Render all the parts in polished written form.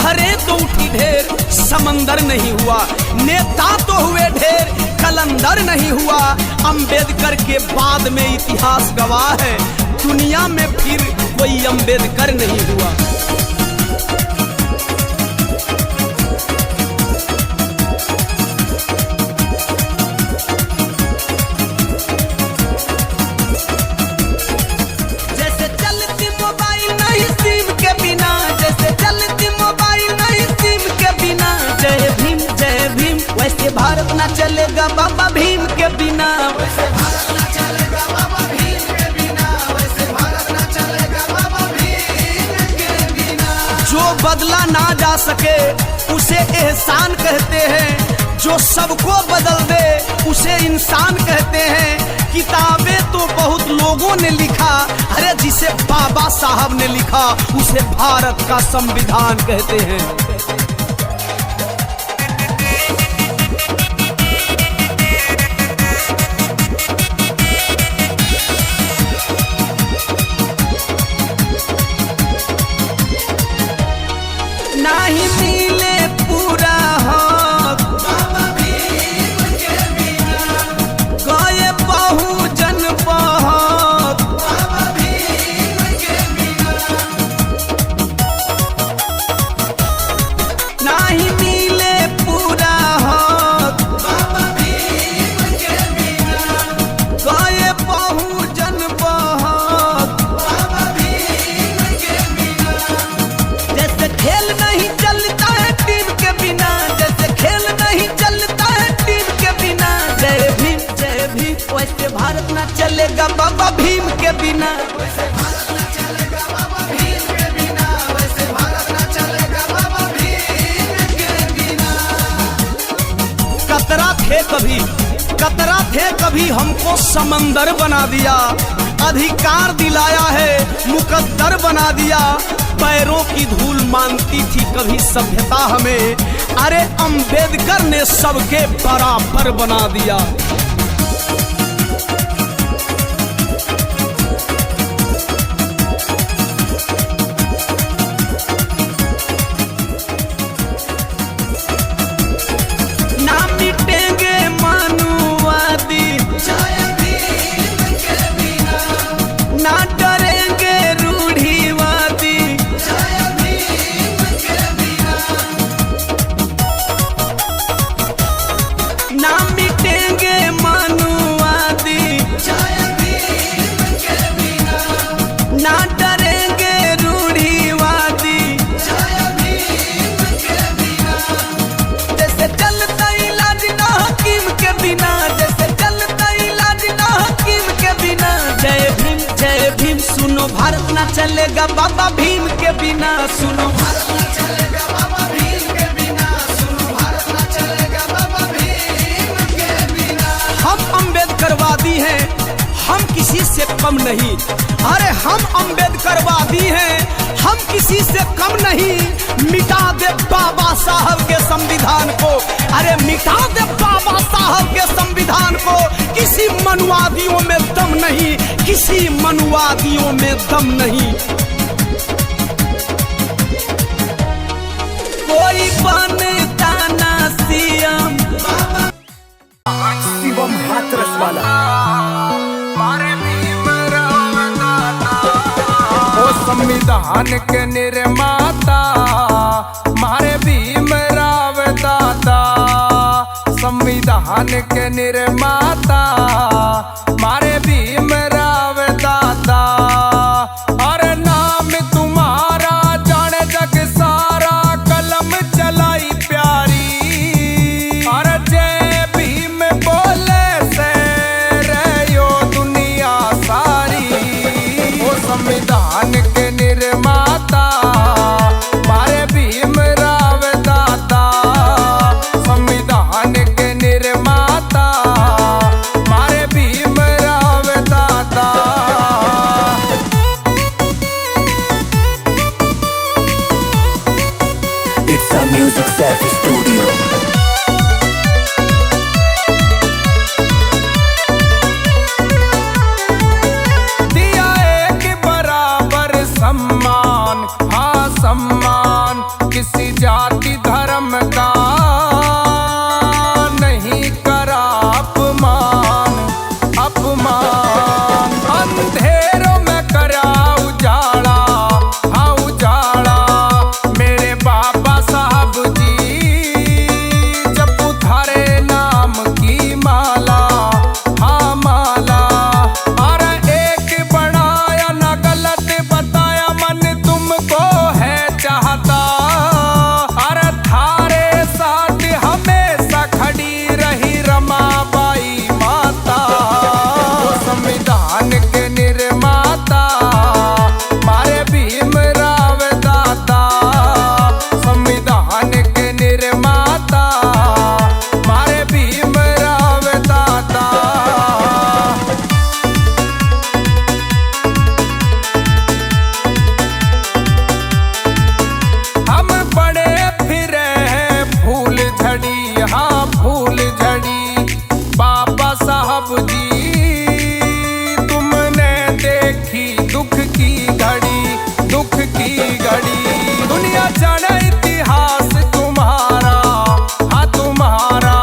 लहरें तो उठी ढेर, समंदर नहीं हुआ। नेता तो हुए ढेर, कलंदर नहीं हुआ। अंबेडकर के बाद में इतिहास गवाह है, दुनिया में फिर कोई अंबेडकर नहीं हुआ। जैसे चलती मोबाइल नहीं सिम के बिना, जैसे चलती मोबाइल नहीं सिम के बिना। जय भीम वैसे भारत ना चलेगा बाबा भीम के बिना। वैसे भारत ना चलेगा बाबा भीम के बिना, वैसे भारत ना चलेगा बाबा भीम के बिना। जो बदला ना जा सके उसे एहसान कहते हैं, जो सबको बदल दे उसे इंसान कहते हैं। किताबें तो बहुत लोगों ने लिखा, अरे जिसे बाबा साहब ने लिखा उसे भारत का संविधान कहते हैं। नहीं मिले पूरा हक बाबा भीम के बिना, गए बहुजन बहुत बाबा भीम के बिना। नहीं मिले पूरा हक बाबा भीम के बिना, गए बहुजन बहुत बाबा भीम के बिना। जैसे खेल नहीं चलता है टीम के बिना, जैसे खेल नहीं चलता है टीम के बिना। जय भीम वैसे भारत ना चलेगा बाबा भीम के बिना। वैसे भारत ना चलेगा बाबा भीम के बिना, वैसे भारत ना चलेगा बाबा भीम के बिना। कतरा थे कभी हमको समंदर बना दिया, अधिकार दिलाया है मुकद्दर बना दिया। पैरों की धूल मानती थी कभी सभ्यता हमें, अरे अंबेडकर ने सबके बराबर बना दिया। ना मिटेंगे मानववादी जय भीम के बिना, ना डरेंगे रूढ़िवादी जय भीम के बिना। ना मिटेंगे मानववादी जय भीम के बिना, ना डरेंगे रूढ़िवादी जय भीम के बिना। जैसे चलता इलाज ना हकीम के बिना, जैसे चलता इलाज ना हकीम के बिना। जय भीम सुनो भारत ना चलेगा बाबा भीम के बिना। सुनो भारत ना चलेगा बाबा भीम के बिना, सुनो भारत ना चलेगा बाबा भीम के बिना। हम अंबेडकरवादी हैं, हम किसी से कम नहीं। अरे हम अंबेडकरवादी हैं, हम किसी से कम नहीं। मिटा दे बाबा साहब के संविधान को, अरे मिटा दे बाबा साहब के संविधान को। किसी मनुवादियों में दम नहीं, किसी मनुवादियों में दम नहीं। कोई बनता ना सीएम शिवम हाथरस वाला ओ संविधान के निर्माता मारे भीमराव दादा। संविधान के निर्माता मारे भीमराव दादा। अरे नाम तुम्हारा जाने जग सारा, कलम चलाई प्यारी। अरे जय भीम बोले से रहो दुनिया सारी। ओ संविधान के निर्माता मारे भीमराव दादा। संविधान के निर्माता मारे भीमराव दादा। It's a music service studio. दिया एक बराबर सम्मान, हाँ सम्मान, किसी जाति धर्म का नहीं करा अपमान। अपमान अंधेरों में करा उजाला, हाँ उजाला। मेरे बाबा साहब जी जब उधारे नाम की माला, हाँ माला। अरे एक बढ़ाया ना गलत बताया, मन तुमको है चाहता। अरे थारे साथ हमेशा खड़ी रही रमाबाई माता। संविधान के निर्माता मारे भीमराव दादा। संविधान के निर्माता मारे भीमराव दादा। हम बड़े फिरे हैं फूल झड़ी, हाँ फूल झड़ी। बाबा साहब जी तुमने देखी दुख की घड़ी, दुख की घड़ी। दुनिया जाने इतिहास तुम्हारा, हाँ तुम्हारा।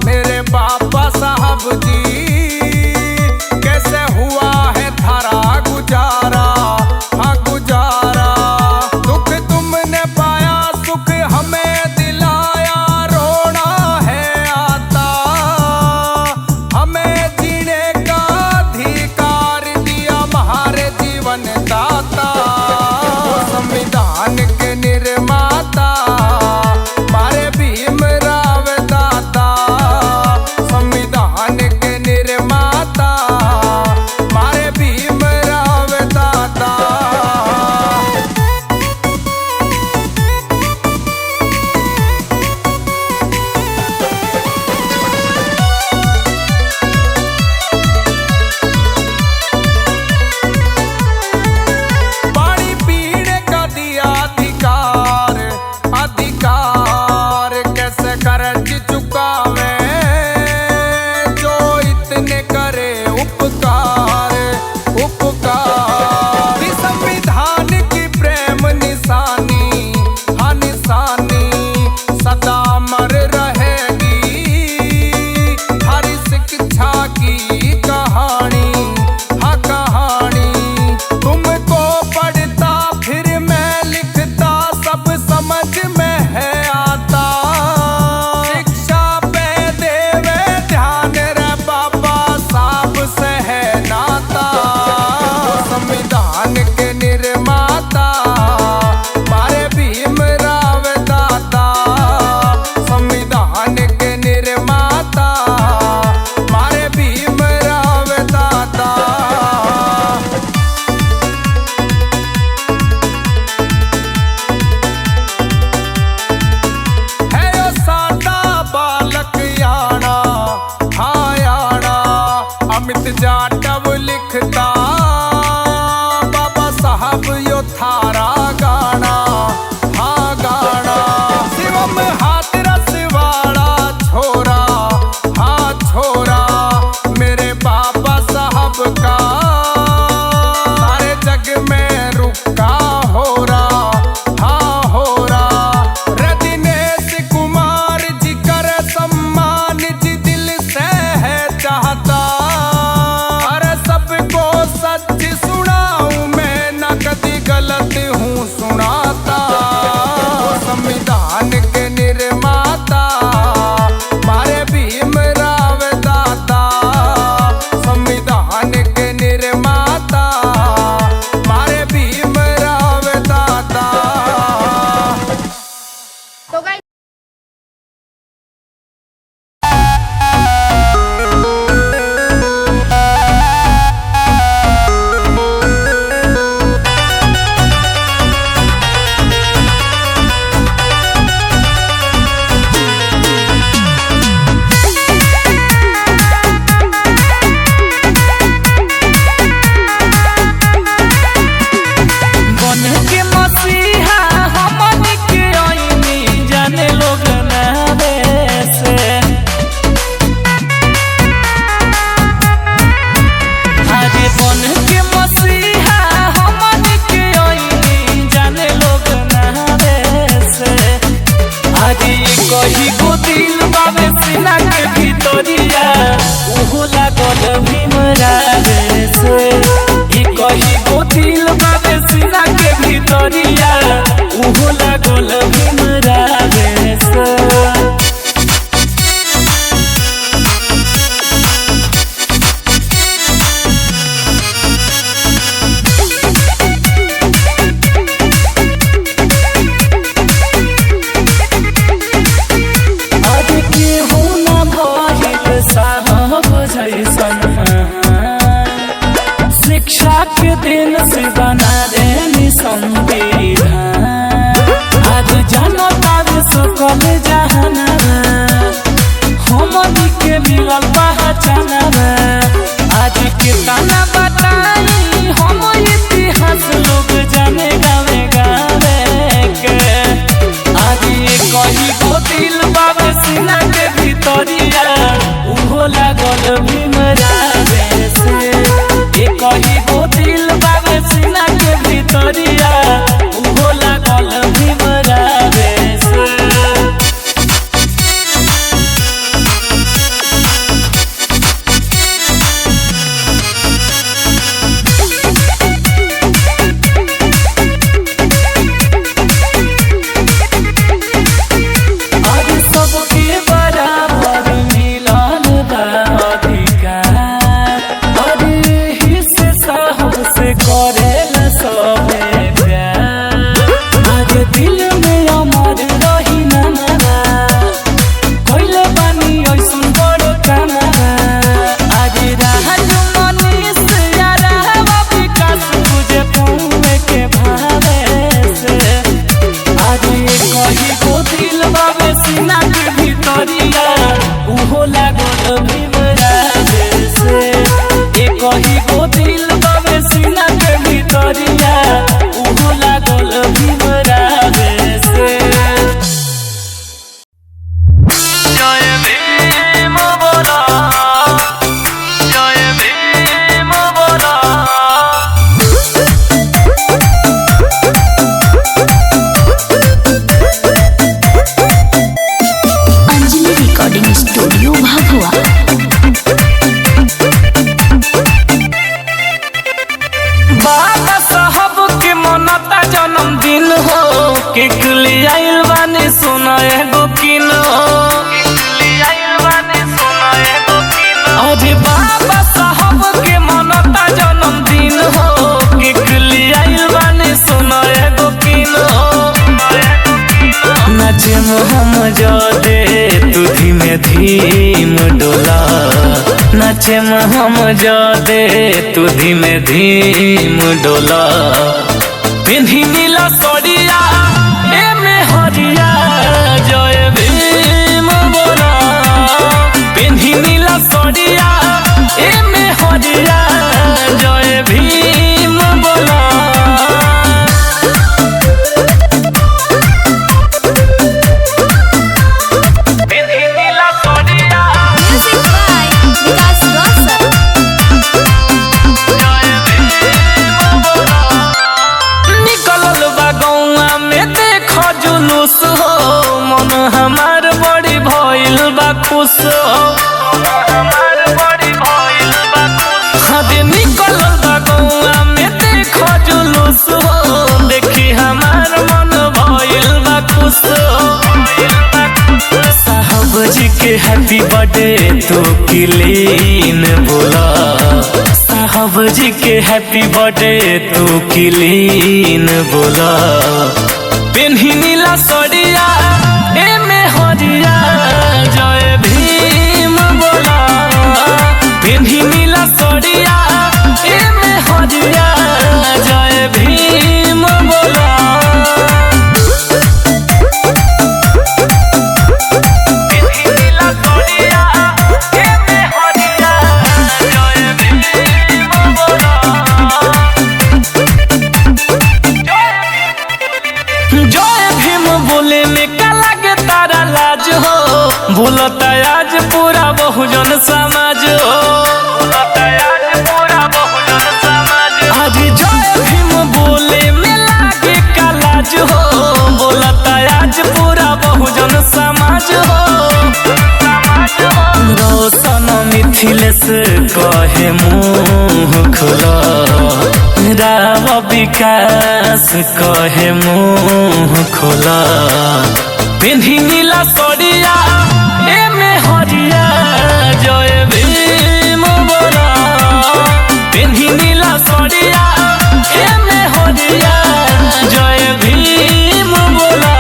मेरे बाबा साहब जी कैसे हुआ है थारा गुजारा, हाँ गुजारा। दुख तुमने पाया सुख हमें दिलाया, रोना है आता। हमें जीने का अधिकार दिया हमारे जीवन दाता। संविधान के निर्माता मारे भीमराव दादा। संविधान के निर्माता मारे भीमराव दादा। पानी पीने का दिया अधिकार, अधिकार। कैसे कर्ज चुकावे जो इतने करे उपकार, उपकार। इस संविधान की प्रेम निशानी, हाँ निशानी सदा अमर रहेगी। हर शिक्षा की कहानी, हाँ कहानी। तुमको पढ़ता फिर मैं लिखता, सब समझ में है आता। शिक्षा पे देवे ध्यान रे बाबा साहब से है नाता। संविधान के निर्माता मारे भीमराव दादा। संविधान के निर्माता मारे भीमराव दादा। है यो सादा बालक याना, हाँ याना। अमित जाटव लिखता बाबा साहब यो थारा गाना, हाँ गाना। शिवम हाथरस वाला छोरा, हाँ छोरा। मेरे बाबा साहब का सारे जग में रुका हो रहा, हाँ हो रहा। रे दिनेश कुमार जी कर सम्मान जी दिल से है चाहता। अरे सबको सच सुनाऊं मैं, न कभी गलत हूँ सुनाता। संविधान के निर्माता मारे भीमराव दादा। संविधान के निर्माता मारे भीमराव दादा। तो गाइस भीम डोला नाचे में हम जादे तू धीमे धीम डोला पिन्ही नीला सड़िया एमे हरिया जय भीम बोला पिन्ही नीला सड़िया एमे हरिया जय भीम बोला हमार बड़ी भइल बा खुश हमार बड़ी भइल बा खुश निकल बा गौआ में देखो जुलूस हो देखी हमार मन भइल बा खुश साहब जी के हैप्पी बर्थडे तू क्लीन बोला साहब जी के हैप्पी बर्थडे तू क्लीन बोला पिन्ही नीला सड़िया एमे हरिया जय भीम बोला पिन्ही नीला सड़िया एमे हरिया जय भीम बोला पिन्ही नीला सड़िया एमे हरिया जय भीम बोला जय भीम बोले में काला के तारा लाज हो बोलता आज पूरा बहुजन समाज हो बोलता आज पूरा बहुजन समाज आज जय भीम बोले में लागे कालाज हो बोलता आज पूरा बहुजन समाज हो रोशन मिथिलेश कहे मुँह खुला राव विकास कहे मुँह खोला पिन्ही नीला सड़िया एमे हरिया जय भीम बोला पिन्ही नीला सड़िया एमे हरिया जय भीम बोला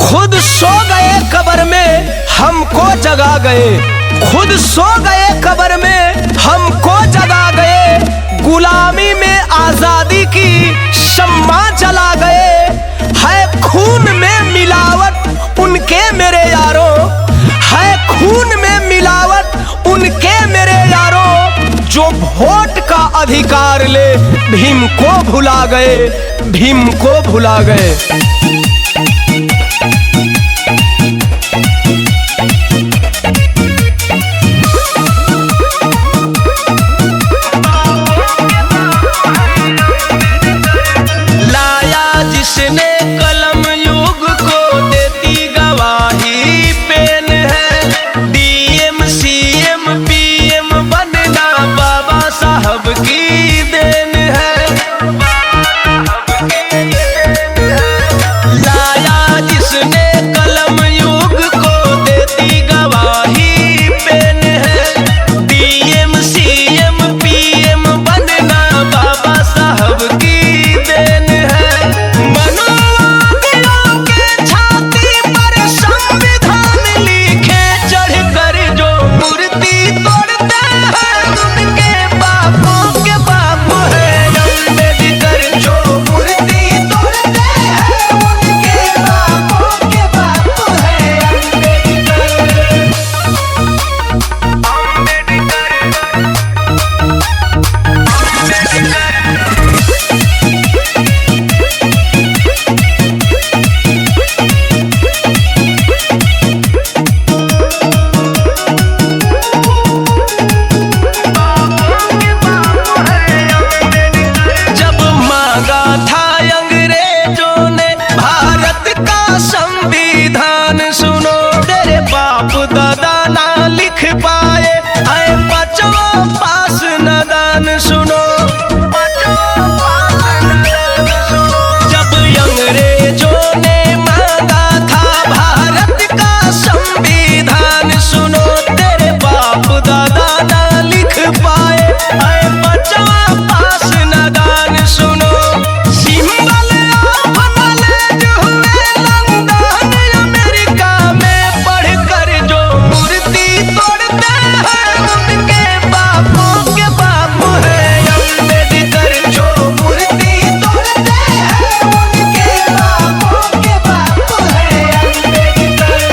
खुद सो गए कब्र में हमको जगा गए खुद सो गए कब्र में हमको जगा गए गुलामी में आजादी की शम्मा जला गए है खून में मिलावट उनके मेरे यारों है खून में मिलावट उनके मेरे यारों जो वोट का अधिकार ले भीम को भुला गए भीम को भुला गए। जिसने कलम युग को देती गवाही पेन है डीएम सीएम पीएम बनना बाबा साहब की देन है उनके बापों के बाप है अम्बेडकर। जो मूर्ति तोड़ते हैं उनके बापों के बाप है अम्बेडकर।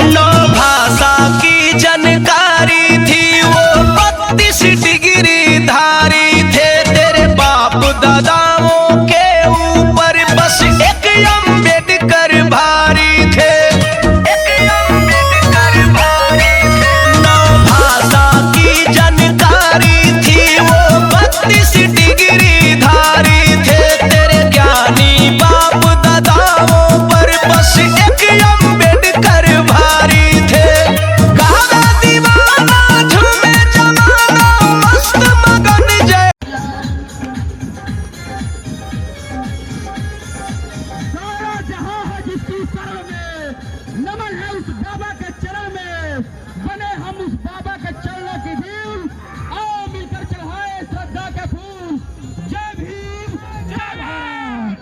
नौ भाषा की जानकारी थी वो 32 डिग्री धारी थे। तेरे बाप दादाओं के ऊपर बस एक अम्बेडकर भारी थे। नौ भाषा की जानकारी थी वो 32 डिग्री धारी थे। तेरे ज्ञानी बाप दादाओं पर बस एक अम्बेडकर भारी थे। गाना दीवाना झूमे जमाना मस्त मगन जय। सारा जहां है जिसकी शरण में, नमन है उस बाबा के चरण में। बने हम उस बाबा के चरणों की धूल, आओ मिलकर चढ़ाए श्रद्धा के फूल। जय भीम, जय भारत।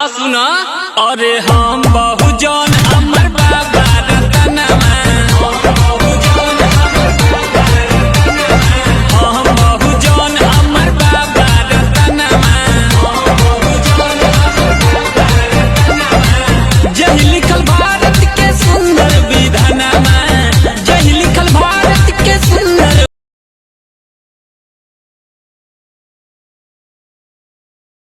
सुना अरे हम बहुत